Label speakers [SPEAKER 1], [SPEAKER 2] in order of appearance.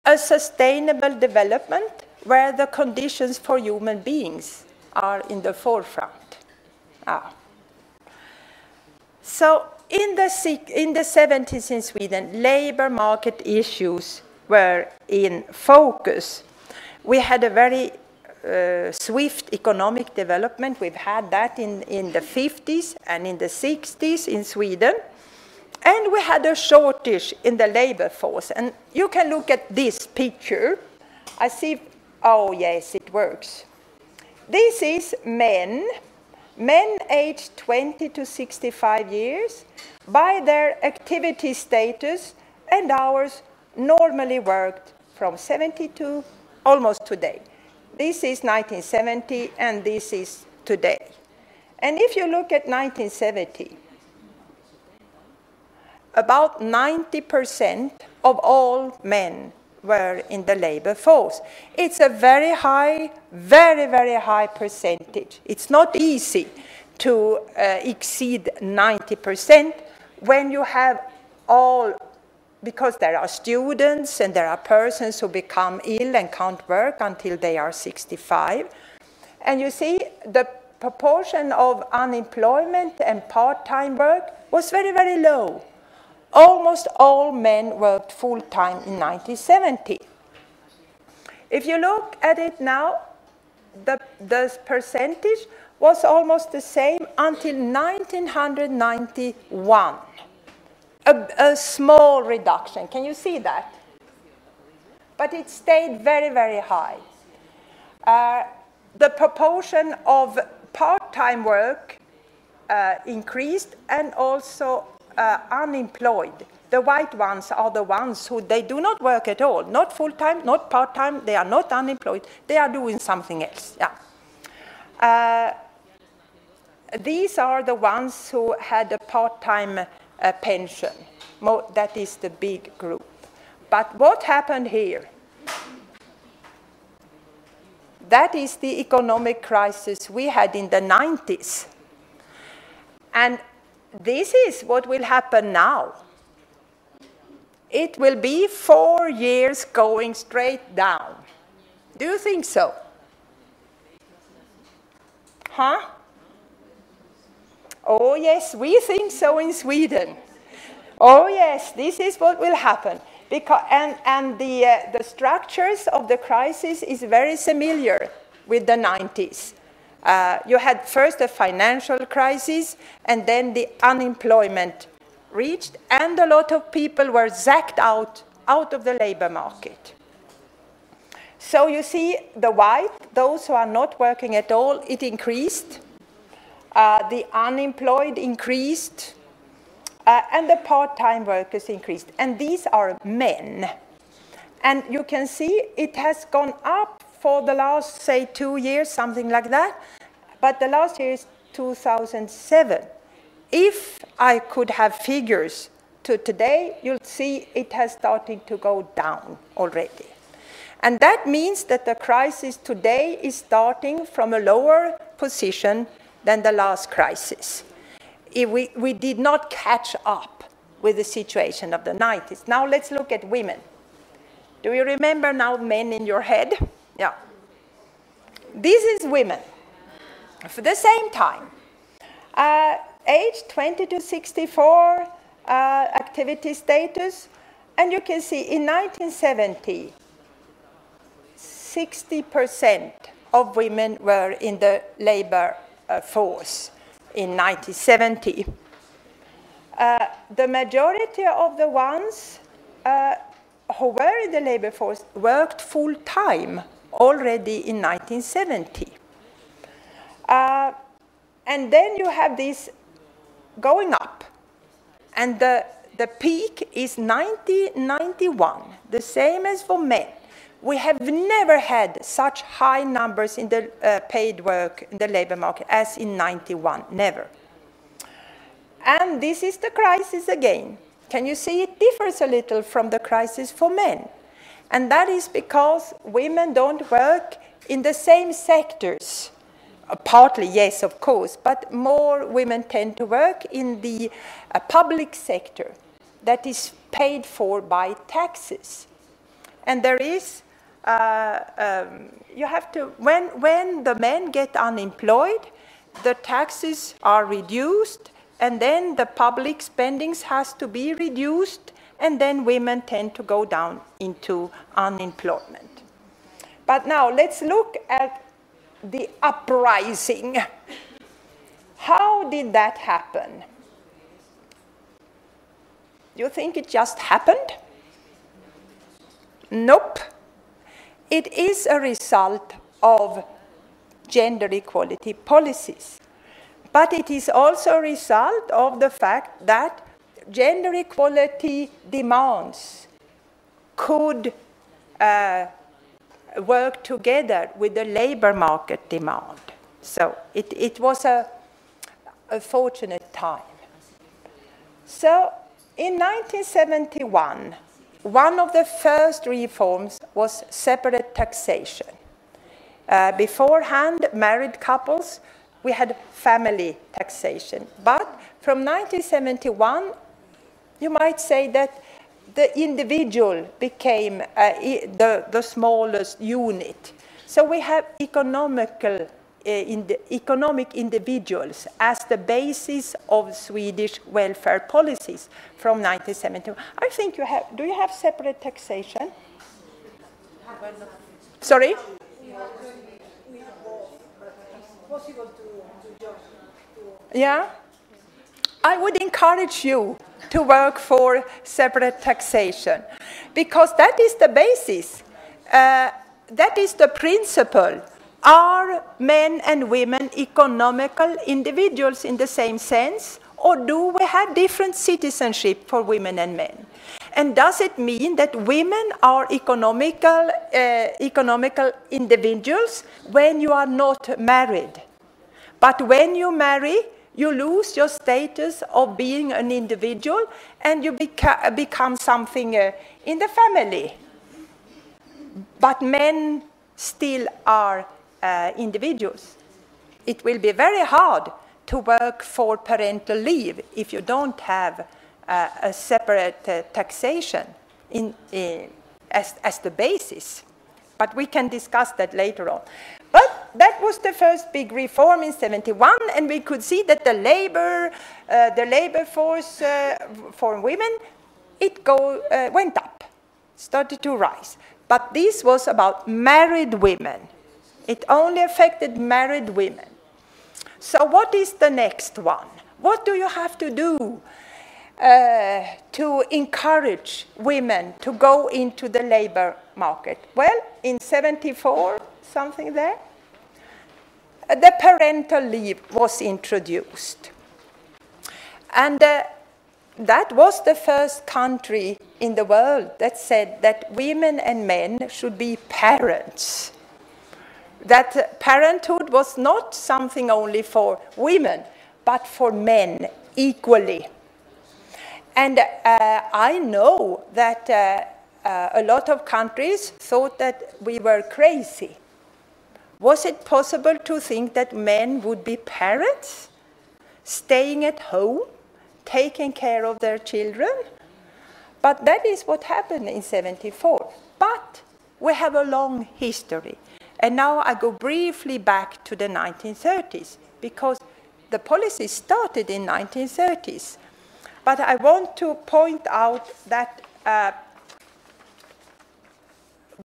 [SPEAKER 1] a sustainable development where the conditions for human beings are in the forefront. So in the 70s in Sweden, labor market issues were in focus. We had a very swift economic development. We've had that in the 50s and in the 60s in Sweden. And we had a shortage in the labor force. And you can look at this picture. I see, oh yes, it works. This is men aged 20 to 65 years, by their activity status and hours normally worked from 70 to almost today. This is 1970 and this is today. And if you look at 1970, about 90% of all men were in the labor force. It's a very high, very, very high percentage. It's not easy to exceed 90% when you have all, because there are students and there are persons who become ill and can't work until they are 65. And you see, the proportion of unemployment and part-time work was very, very low. Almost all men worked full-time in 1970. If you look at it now, the percentage was almost the same until 1991. A small reduction. Can you see that? But it stayed very, very high. The proportion of part-time work increased, and also unemployed. The white ones are the ones who they do not work at all, not full-time, not part-time, they are not unemployed, they are doing something else. Yeah. These are the ones who had a part-time pension. That is the big group. But what happened here? That is the economic crisis we had in the 90s. And this is what will happen now. It will be 4 years going straight down. Do you think so? Huh? Oh yes, we think so in Sweden. Oh yes, this is what will happen. Because, and the structures of the crisis is very similar with the 90s. You had first a financial crisis, and then the unemployment reached, and a lot of people were zacked out of the labor market. So you see, the white, those who are not working at all, it increased. The unemployed increased, and the part-time workers increased. And these are men. And you can see it has gone up for the last, say, 2 years, something like that. But the last year is 2007. If I could have figures to today, you'll see it has started to go down already. And that means that the crisis today is starting from a lower position than the last crisis. We did not catch up with the situation of the 90s. Now let's look at women. Do you remember now men in your head? Yeah. This is women. For the same time, age 20 to 64, activity status, and you can see in 1970, 60% of women were in the labor force in 1970. The majority of the ones who were in the labor force worked full-time already in 1970. And then you have this going up. And the peak is 1991, the same as for men. We have never had such high numbers in the paid work in the labor market as in 91, never. And this is the crisis again. Can you see it differs a little from the crisis for men? And that is because women don't work in the same sectors. Partly, yes, of course, but more women tend to work in the public sector that is paid for by taxes. And there is, you have to, when the men get unemployed, the taxes are reduced, and then the public spendings has to be reduced, and then women tend to go down into unemployment. But now let's look at the uprising. How did that happen? Do you think it just happened? Nope. It is a result of gender equality policies. But it is also a result of the fact that gender equality demands could work together with the labor market demand. So it was a fortunate time. So in 1971, one of the first reforms was separate taxation. Beforehand, married couples, we had family taxation. But from 1971, you might say that the individual became the smallest unit. So we have economic individuals as the basis of Swedish welfare policies from 1971. I think you have, do you have separate taxation? Sorry? Yeah? I would encourage you to work for separate taxation, because that is the basis. That is the principle. Are men and women economical individuals in the same sense, or do we have different citizenship for women and men? And does it mean that women are economical individuals when you are not married? But when you marry, you lose your status of being an individual, and you become something in the family. But men still are individuals. It will be very hard to work for parental leave if you don't have a separate taxation as the basis. But we can discuss that later on. But that was the first big reform in 1971, and we could see that the labor force for women, it went up, started to rise. But this was about married women. It only affected married women. So what is the next one? What do you have to do to encourage women to go into the labor market? Well, in 1974, something there, the parental leave was introduced. And that was the first country in the world that said that women and men should be parents. That parenthood was not something only for women, but for men equally. And I know that a lot of countries thought that we were crazy. Was it possible to think that men would be parents, staying at home, taking care of their children? But that is what happened in 1974. But we have a long history. And now I go briefly back to the 1930s, because the policy started in 1930s. But I want to point out that